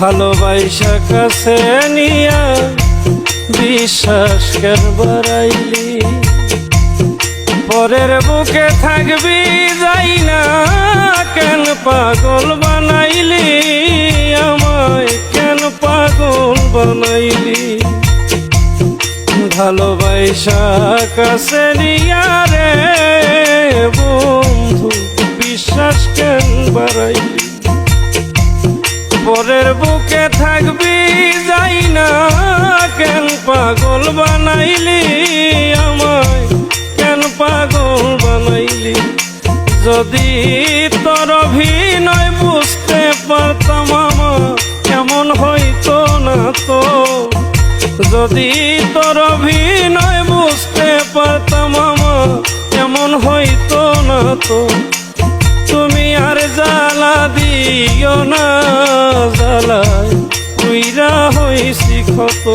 ভালোবাসা কাছে নিয়া বিশ্বাস কেন বাড়াইলি, পরের বুকে থাকবি যাই না কেন পাগল বানাইলি, আমায় কেন পাগল বানাইলি। ভালোবাসা কাছে নিয়া রে বন্ধু বিশ্বাস কেন বাড়াইলি, পরের বুকে থাকবি যাই না কেন পাগল বানাইলি, আমায় কেন পাগল বানাইলি। যদি তোর অভিনয় বুঝতে পারতাম আমার এমন হইতো না তো, যদি তোর অভিনয় বুঝতে পারতাম আমার এমন হইতো না তো। তুমি আর জ্বালা দিও না, জ্বালায় পুইরা হইছি ক্ষত।